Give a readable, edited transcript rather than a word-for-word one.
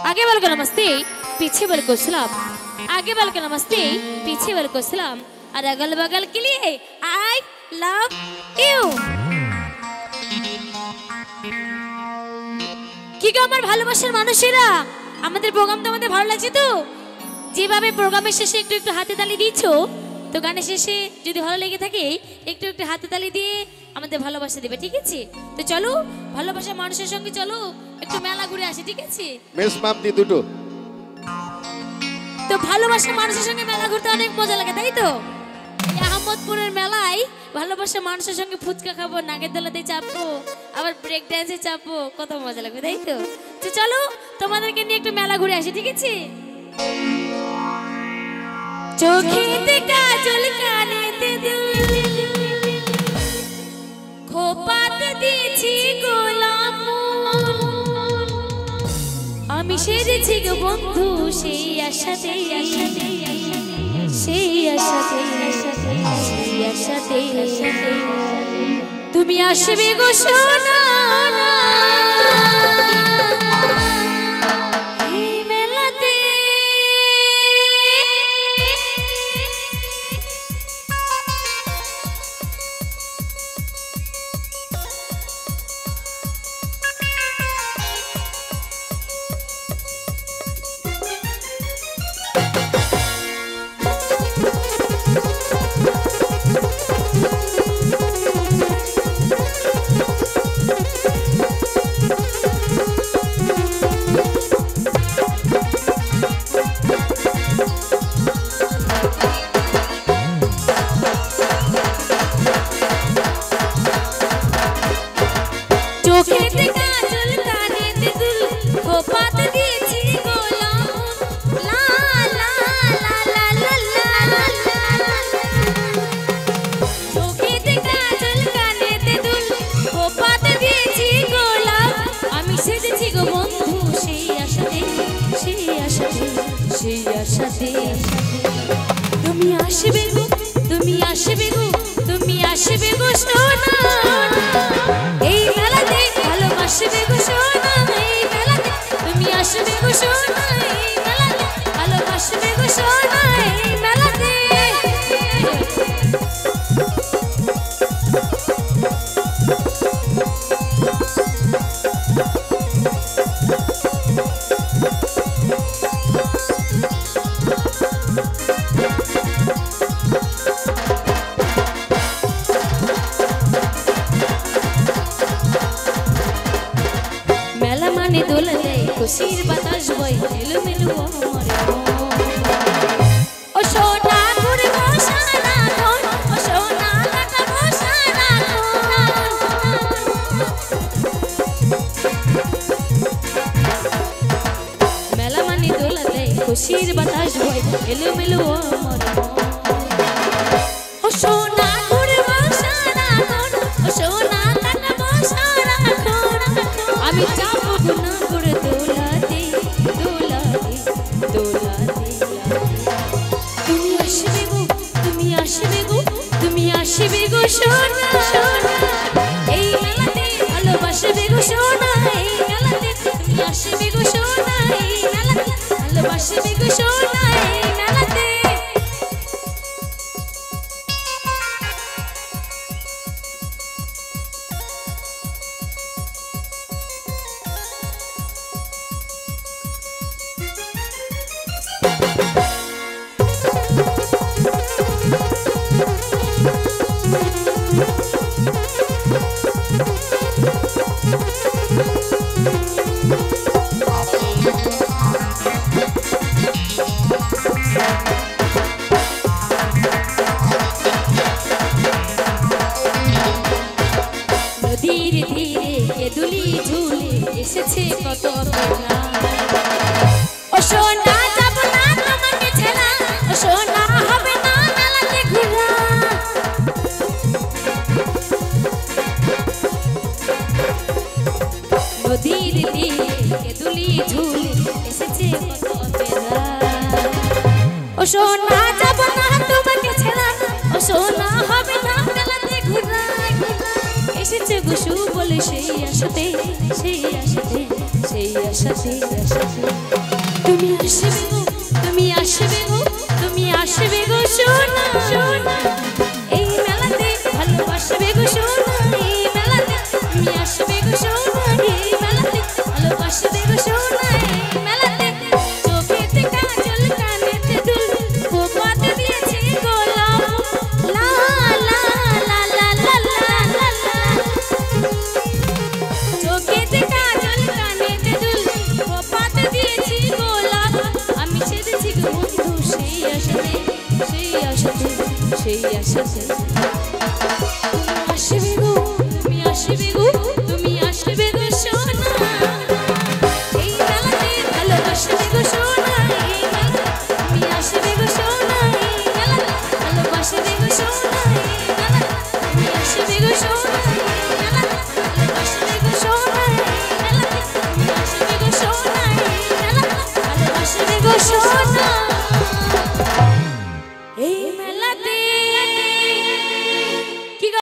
आगे वाले को नमस्ते, पीछे वाले को सलाम। आगे वाले को नमस्ते, पीछे वाले को सलाम। और अगल बगल के लिए आई लव यू। কি গো আমার ভালোবাসার মানুষেরা, আমাদের প্রোগ্রাম তোমাদের ভালো লাগছে তো? যেভাবে প্রোগ্রামের শেষে একটু একটু হাতে তালি দিচ্ছো, তো গানের শেষে যদি ভালো লেগে থাকে একটু একটু হাতে তালি দিয়ে আমাদের ভালোবাসা দেবে, ঠিক আছে? তো চলো ভালোবাসার মানুষের সঙ্গে চলো একটু মেলা ঘুরে আসি, ঠিক আছে? মিস মাপ দি দুটো। তো ভালোবাসার মানুষের সঙ্গে মেলা ঘুরতে অনেক মজা লাগে, তাই তো? আহমদপুরের মেলায় ভালোবাসার মানুষের সঙ্গে ফুচকা খাবো, নাগের দোলাতে চাপবো, আবার ব্রেক ড্যান্সে চাপবো, কত মজা লাগবে, তাই তো? তো চলো তোমাদেরকে নিয়ে একটু মেলা ঘুরে আসি, ঠিক আছে? চোখেতে কাজল কানেতে দুল, খোপাতে দিয়েছি গোলাপ ফুল, আমি সেজেছি গো বন্ধু সেই আশাতে, সেই আশাতে, সেই আশাতে তুমি আসবে গো সোনা এই মেলাতে। চোখেতে কাজল কানেতে দুল, খোপাতে দিয়েছি গোলাপ ফুল, লা লা লা লা লা লা লা। চোখেতে কাজল কানেতে দুল, খোপাতে দিয়েছি গোলাপ, আমি সেজেছি গো বন্ধু সেই আশাতে, সেই আশাতে, সেই আশাতে তুমি আসবে গো, তুমি আসবে গো, তুমি আসবে গো সোনা এই মেলাতে, ভালোবাসবে গো সোনা এই মেলাতে, তুমি আসবে গো সোনা এই মেলাতে, ভালোবাসবে গো সোনা এই মেলাতে। মেলা মানে দোলা দেয়, খুশির বাতাস বয়, এলোমেলো আমার ও সোনা ঘুরবো সারাক্ষণ, ও সোনা কাটাবো সারাক্ষণ। মেলা মানে দোলা দেয়, খুশির বাতাস বয়, এলোমেলো আমার ও সোনা ঘুরবো সারাক্ষণ, ও সোনা কাটাবো সারাক্ষণ। আমি চাপবো না করে দোলাতে, দোলাতে, দোলাতে। তুমি আসবে গো, তুমি আসবে গো, তুমি আসবে গো সোনা এই মেলাতে, ভালোবাসবে গো সোনা এই মেলাতে, তুমি আসবে গো সোনা এই মেলাতে, ভালোবাসবে গো সোনা এই মেলাতে। ধীরে ধীরে এ দুলি ঝুলে এসেছে কত বেলা, ও সোনা যাব না তোমাকে ছেড়া, ও সোনা হবে না মেলাতে ঘোরা। নদীর তীরে এ দুলি ঝুলে এসেছে কত বেলা, ও সোনা যাব না তোমাকে ছেড়া, ও সোনা হবে না মেলাতে ঘোরা। এসেছে বসু বলে সেই আশাতে, সেই আশাতে সেই আশাতে তুমি আসবে গো, তুমি আসবে গো, তুমি আসবে গো সোনা, এই মেলাতে ভালোবাসবে গো সোনা, এই মেলাতে তুমি আসবে গো সোনা, এই মেলাতে ভালোবাসবে গো সোনা, এই মেলাতে চোখেতে কাজল কানেতে দুল বোপাতে দিয়েছে গোলাপ লা লা লা লা লা লা লা, চোখেতে কাজল কানেতে দুল বোপাতে দিয়েছি গোলাপ, আমি সেজেছি গো বন্ধু সেই আশাতে, সেই আশাতে, সেই আশাতে আসবে গো, তুমি আসবে গো, তুমি আসবে গো সোনা, এই মেলাতে ভালোবাসবে গো সোনা, এই মেলাতে তুমি আসবে গো সোনা, এই মেলাতে ভালোবাসবে গো সোনা, এই মেলাতে তুমি আসবে গো সোনা, এই মেলাতে ভালোবাসবে গো সোনা, এই মেলাতে তুমি আসবে গো সোনা, এই মেলাতে ভালোবাসবে গো সোনা।